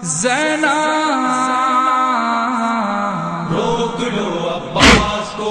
زینب روک لو عباس کو،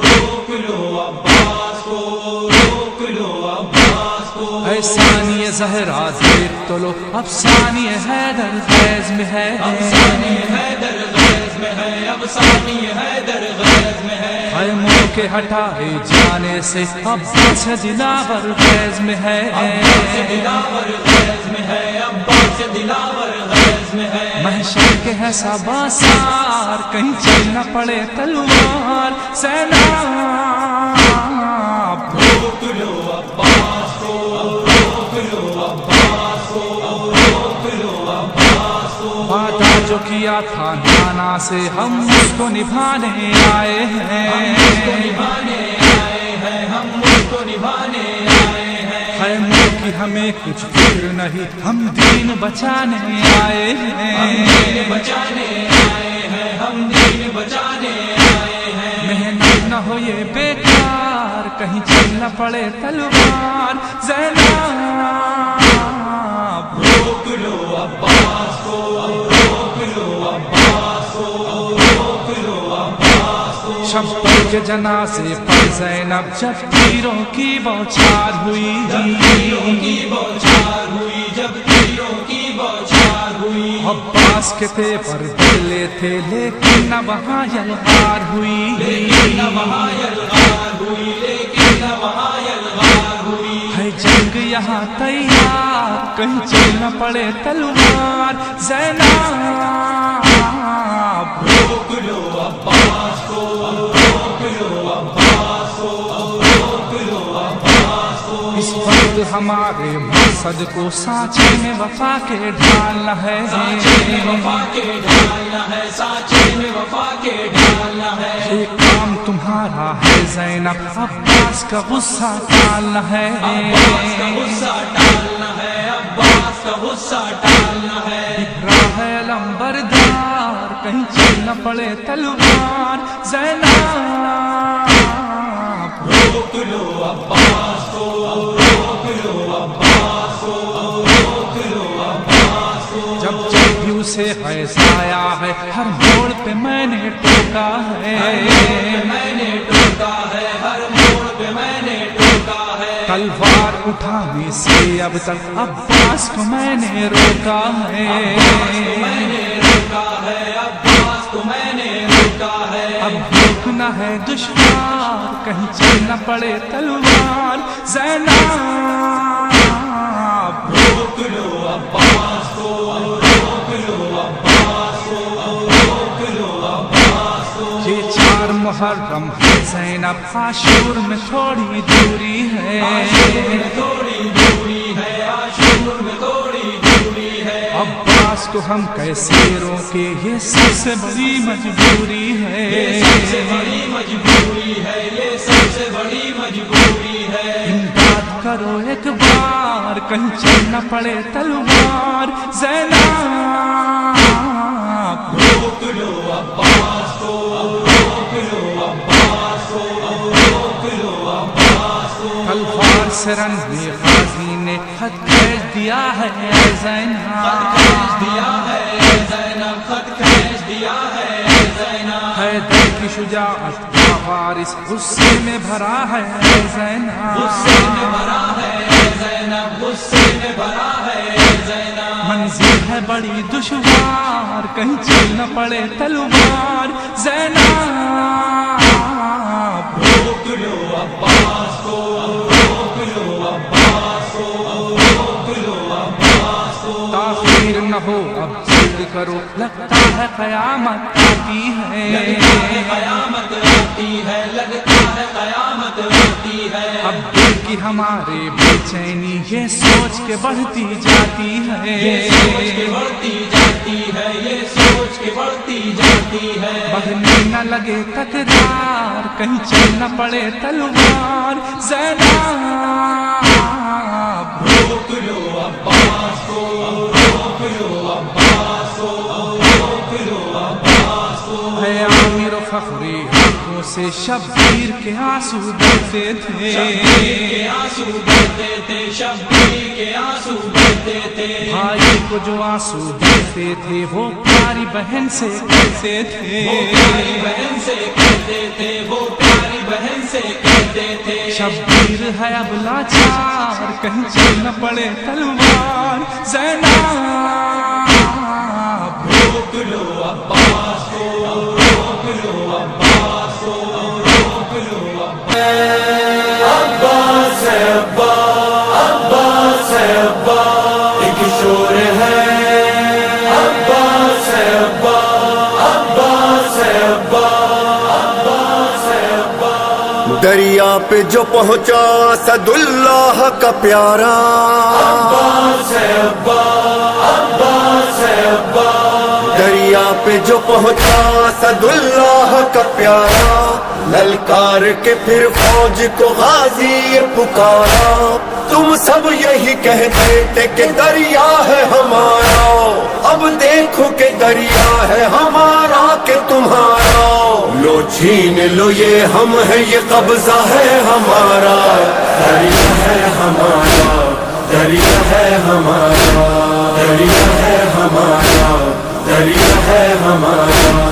روک لو عباس کو، روک لو عباس کو۔ اے ثانی زہرا دیکھ تو لو، اب ثانی حیدر غیظ میں ہے، اب ثانی حیدر غیظ میں ہے، اب ثانی حیدر غیظ میں ہے۔ خیموں کے ہٹائے جانے سے عباس دلاور غیظ میں ہے، عباس دلاور غیظ میں ہے، عباس دلاور غیظ میں ہے۔ محشر کے ہے سباسار، کہیں چل نہ پڑے تلوار، زینب روک لو عباس کو، روک لو عباس کو، روک لو عباس کو۔ وعدہ جو کیا تھا نانا سے ہم اس کو نبھانے آئے ہیں، ہم اس کو نبھانے آئے ہیں، ہم اس کو نبھانے آئے ہیں۔ خیموں کی ہمیں کچھ فکر نہیں، ہم دین بچانے آئے ہیں، ہم دین بچانے آئے ہیں، ہم دین بچانے آئے ہیں۔ محنت نہ ہو یہ بیکار، کہیں چل نہ پڑے تلوار، زینب روک لو عباس کو، روک لو عباس کو، روک لو عباس کو۔ شبر کے جنازے پر زینب جب تیروں کی بوچھار ہوئی، تیروں کی بوچھار ہوئی، جب تیروں کی بوچھار ہوئی۔ عباس کے تھے پر بدلے تھے لیکن نہ وہاں یلغار ہوئی، لیکن نہ وہاں یلغار ہوئی، لیکن نہ وہاں یلغار ہوئی۔ ہے جنگ یہاں تیار، کہیں چل نہ پڑے تلوار، زینب روک لو عباس کو، روک لو عباس کو، روک لو عباس کو۔ اس وقت ہمارے مقصد کو سانچے میں وفا کے ڈھالنا ہے، سانچے میں وفا کے ڈھالنا ہے، سانچے میں وفا کے ڈھالنا ہے۔ ایک کام تمہارا ہے زینب، عباس کا غصہ ٹالنا ہے، عباس کا غصہ ٹالنا ہے، عباس کا غصہ ٹالنا ہے۔ راہ لمبردار، کہیں چل نہ پڑے تلوار، زینب روک لو عباس کو، روک لو عباس کو، روک لو عباس کو۔ جب جب بھی اسے فیض آیا ہے، ہر موڑ پہ میں نے ٹوکا ہے، میں نے ٹوکا ہے، ہر موڑ پہ میں نے ٹوکا ہے۔ تلوار اٹھانے سے اب تک عباس کو میں نے روکا ہے، میں نے روکا ہے، عباس کو میں نے روکا ہے۔ اب روکنا ہے دشوار، کہیں چل نہ پڑے تلوار، زینب روک لو عباس کو، روک لو عباس کو، روک لو عباس کو۔ یہ 4 محرم ہے زینب، عاشور میں تھوڑی دوری ہے، عاشور میں تھوڑی دوری ہے، عاشور میں تھوڑی دوری ہے۔ عباس کو ہم کیسے روکے، یہ سب سے بڑی مجبوری ہے، یہ سب سے بڑی مجبوری ہے، یہ سب سے بڑی مجبوری ہے۔ امداد کرو ایک بار، کہیں چل نہ پڑے تلوار، زینب روک لو عباس کو، روک لو عباس کو، روک لو عباس کو۔ تلوار سے رنگے غازی نے خط کھینچ دیا ہے اے خط زینب، کھینچ دیا ہے اے زینب، خط کھینچ دیا ہے اے زینب۔ حیدر کی شجاعت کا وارث غصے میں بھرا ہے اے زینب، غصے میں بھرا ہے اے زینب، غصے میں بھرا ہے اے زینب۔ منزل ہے بڑی دشوار، کہیں چل نہ پڑے تلوار، زینب روک لو عباس کو، روک لو عباس کو، روک لو عباس کو۔ تاخیر نہ ہو اب جلد کرو، لگتا ہے قیامت آتی ہے، لگتا ہے قیامت آتی ہے، لگتا ہے قیامت آتی ہے۔ اب دل کی ہمارے بے چینی یہ سوچ کے بڑھتی جاتی ہے، یہ سوچ کے بڑھتی جاتی ہے، یہ سوچ کے بڑھتی جاتی ہے۔ بڑھنے نہ لگے تکرار، کہیں چل نہ پڑے تلوار، زینب روک لو عباس کو، روک لو عباس کو، روک لو عباس کو۔ ہے عامر و فخری آنکھوں से शब्बीर के आंसू बहते थे, के आंसू बहते थे, शब्बीर के आंसू बहते थे। भाई को जो आंसू बहते थे वो प्यारी बहन से कहते थे, वो प्यारी बहन से कहते थे, वो प्यारी बहन से कहते थे। शब्बीर है अब लाचार, कहीं चल न पड़े तलवार। ज़ैनब रोक लो अब्बास को, रोक लो अब्बास को, रोक लो अब्बास है, अब्बा अब्बास है, अब्बा एक शोर है। अब्बास है, अब्बा अब्बास है, अब्बा अब्बास है, अब्बा। दरिया पे जो पहुंचा सदुल्लाह का प्यारा, अब्बास है, अब्बा अब्बास है, अब्बा। दरिया पे जो पहुंचा सदुल्लाह का प्यारा, ललकार के फिर फौज को गाजी ये पुकारा। तुम सब यही कहते थे कि दरिया है हमारा, अब देखो कि दरिया है हमारा कि तुम्हारा। लो छीन लो ये हम है, ये कब्जा है हमारा। दरिया है हमारा, दरिया है हमारा, दरिया है हमारा, दरिया है हमारा।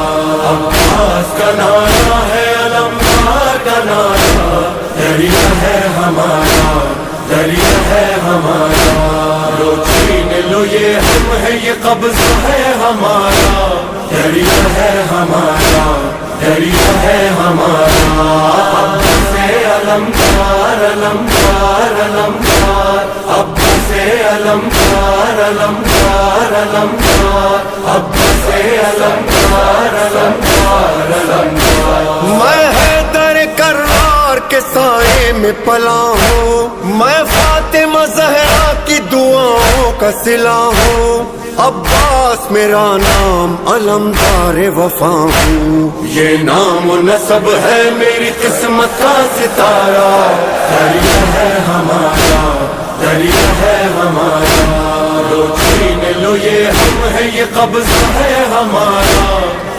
अब्बास का नारा है, अलमदार का नारा। दरिया है हमारा, दरिया है हमारा। लो छीन लो ये हम है, ये कब्जा है हमारा। दरिया है हमारा, दरिया है हमारा। अब्बा से अलमदार, अलमदार, अलमदार। अब्बा से अलमदार, अलमदार, अलमदार। अब्बा से अलमदार, अलमदार, अलमदार। मैं हैदर करार के साए में पला हूँ, मैं फातिमा ज़हरा की दुआओं का सिला हूँ। अब्बास मेरा नाम, अलमदार वफा हूँ। ये नाम नसब है मेरी किस्मत का सितारा। दरिया है हमारा, दरिया है हमारा। लो छीन लो ये हम है, ये कब्जा है हमारा।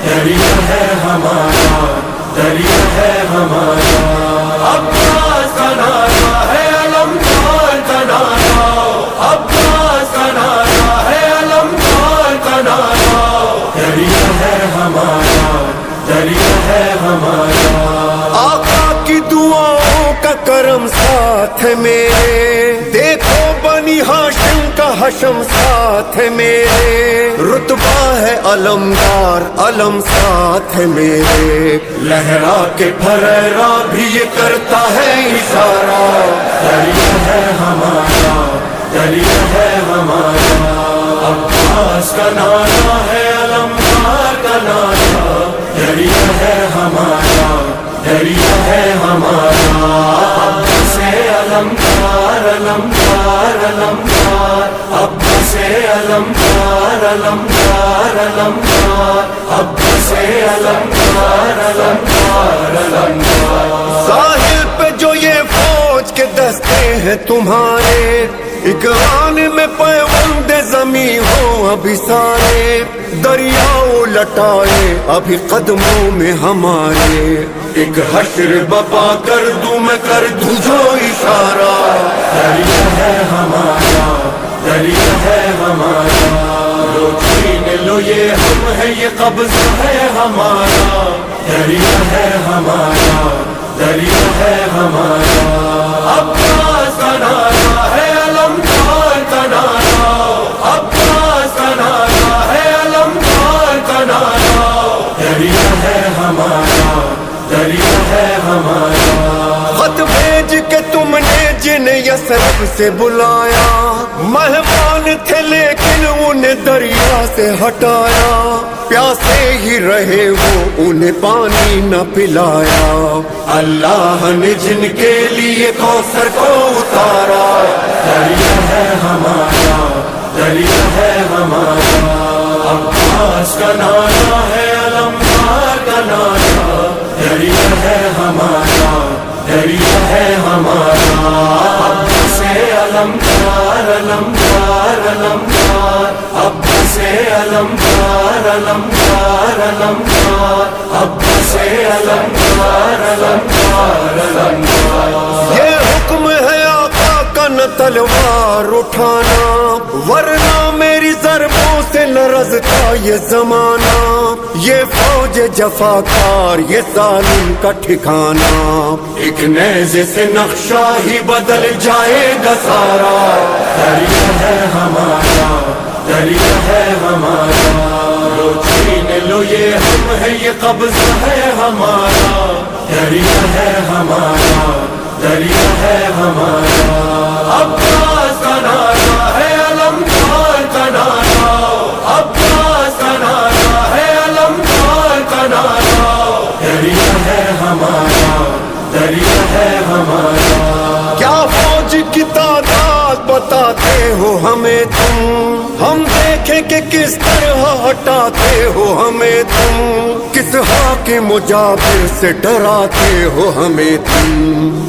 दरिया है हमारा, दरिया है हमारा। अब्बास का नारा है, अलमदार का नारा। अब्बास का नारा है, अलमदार का नारा। दरिया है हमारा, दरिया है हमारा। आका की दुआओं का करम साथ है मेरे, देखो बनी हाशिम का हशम साथ है मेरे। रुतबा है अलमदार, अलम साथ है मेरे। लहरा के फरेरा भी ये करता है इशारा। दरिया है हमारा, दरिया है हमारा। अब्बास का नारा है, अलमदार का नारा। दरिया है हमारा, दरिया है हमारा। अब्बा से अलमदार, अलमदार, अलमदार। अब्बा से अलमदार, अलमदार, अलमदार। अब्बा से अलमदार, अलमदार, अलमदार। साहिल पे जो ये फौज के दस्ते हैं तुम्हारे, एक आन में पैवंद जमी हो अभी सारे। दरियाओं लटाए अभी कदमों में हमारे, एक हश्र बपा कर दूं मैं, कर दूं जो इशारा। दरिया है हमारा, दरिया है हमारा। लो छीन लो ये हम है, ये कब्जा है हमारा। दरिया है हमारा, दरिया है हमारा। अब्बास का नारा है, अलमदार का नारा। अब्बास का नारा है, अलमदार का नारा। दरिया है हमारा, दरिया है हमारा। खत भेज के तुमने जिन्हें यसरब से बुलाया, मेहमान थे लेकिन उन्हें दरिया से हटाया। प्यासे ही रहे वो, उन्हें पानी न पिलाया। अल्लाह ने जिनके लिए कौसर को उतारा। दरिया है हमारा, दरिया है हमारा। अब्बास का नारा है, अलमदार का नारा। दरिया है हमारा, दरिया है हमारा। अब्बा से अलमदार, अलमदार, अलमदार। अब्बा से अलमदार, अलमदार अलमदार अब्बास अलमदार अलमदार अलमदार। ये हुक्म है आका का न तलवार उठाना, वरना मेरी ज़रबों से लरज़ता ये ज़माना। ये फौज जफाकार ये जालिम का ठिकाना, एक नेज़े से नक्शा ही बदल जाएगा सारा। दरिया है हमारा, दरिया है हमारा, लो छीन लो ये हम है, ये कब्ज़ा है हमारा। दरिया है हमारा, दरिया है हमारा। अब्बास का नारा है अलमदार का नारा, अब्बास का नारा है अलमदार का नारा। दरिया है हमारा, दरिया है हमारा। क्या फौज की तादाद बताते हो हमें तुम, हम देखें कि किस तरह हटाते हो हमें तुम। किस हाकिम मुजाबिर से डराते हो हमें तुम।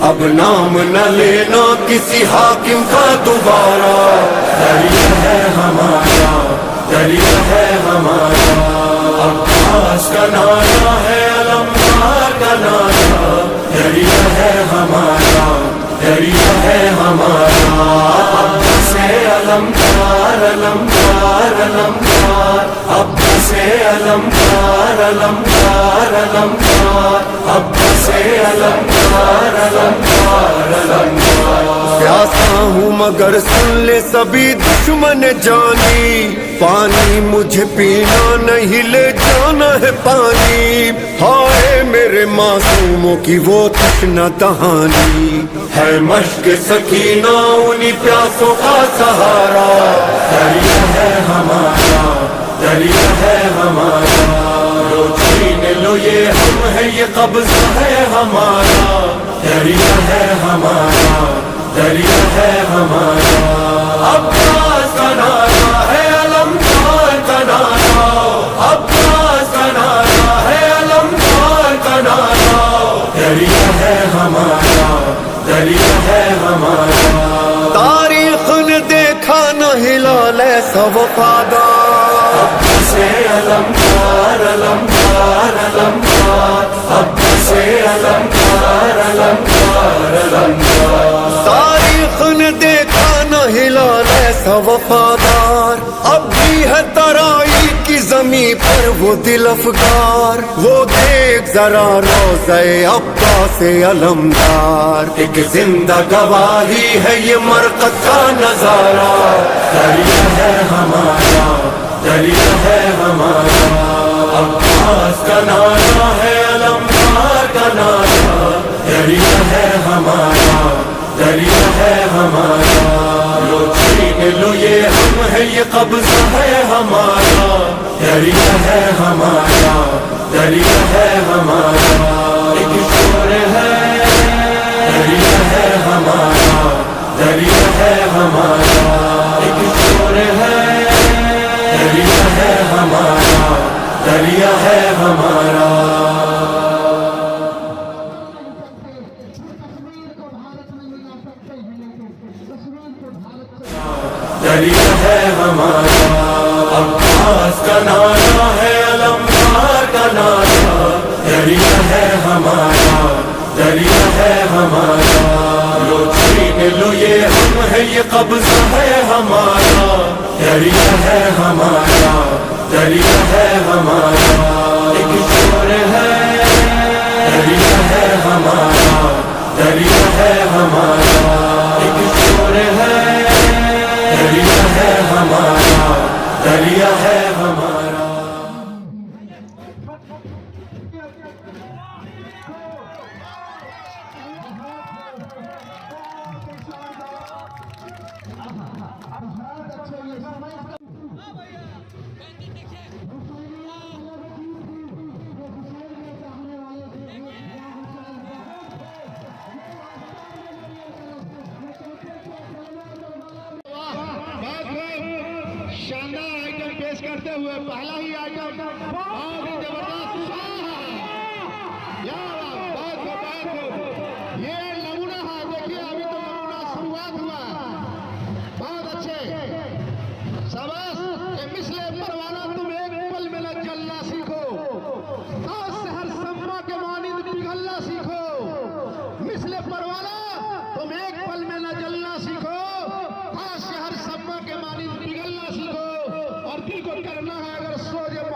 अब नाम न लेना किसी हाकिम का दोबारा। दरिया है हमारा, दरिया है हमारा। अब्बास का नारा है अलमदार का नारा। दरिया है हमारा, दरिया है हमारा। अब्बास अलमदार अलमदार अलमदार अब्बास अलमदार अलमदार अलमदार अब्बास अलमदार अलमदार अलमदार। प्यासा हूँ मगर सुन ले सभी दुश्मन जानी, पानी मुझे पीना नहीं ले जाना है पानी। हाय मेरे मासूमों की वो तृष्णा दहानी, है मश्क सकीना उन्हीं प्यासों का सहारा। दरिया है हमारा, दरिया है हमारा, लो छीन लो ये हम है, ये कब्ज़ा है हमारा। दरिया है हमारा, दरिया है हमारा। अब्बास का नारा है अलमदार का नारा, अब्बास का नारा है अलमदार का नारा। दरिया है हमारा, दरिया है हमारा। तारीख ने देखा न हिलाल ऐसा वफादार। अब्बास अलमदार अलमदार अलमदार अब्बास अलमदार अलमदार अलमदार। तारीख ने देखा न हिलाल ऐसा वफादार। अब भी है तराई की ज़मीं पर वो दिल अफगार। वो देख जरा रोज़े अब्बास अलमदार, एक जिंदा गवाही है ये मरकत का नजारा। दरिया है हमारा, दरिया है हमारा। अब्बास का नारा है अलमदार का नारा। दरिया है हमारा, दरिया है हमारा। लो छीन लो ये हम है, ये कब्ज़ा है हमारा। दरिया है हमारा, दरिया है हमारा। एक शोर है, दरिया है हमारा, दरिया है हमारा। एक शोर है, दरिया है हमारा, दरिया है हमारा। दरिया है हमारा। अब्बास का नारा है अलमदार का नारा। दरिया है हमारा, दरिया है हमारा। लो छीन लो ये हम है, ये कब्ज़ा है हमारा। दरिया है हमारा, दरिया है हमारा। एक शोर है, दरिया है हमारा, दरिया है हमारा। एक शोर है, दरिया है हमारा, दरिया है हमारा। शानदार आइटम पेश करते हुए पहला ही आइटम बहुत ही जबरदस्त। या बहुत बहुत ये नमूना है, देखिए अभी तो नमूना शुरुआत हुआ। बहुत अच्छे शाबाश। मिसले परवाना तुम एक पल में न करना है अगर सो जब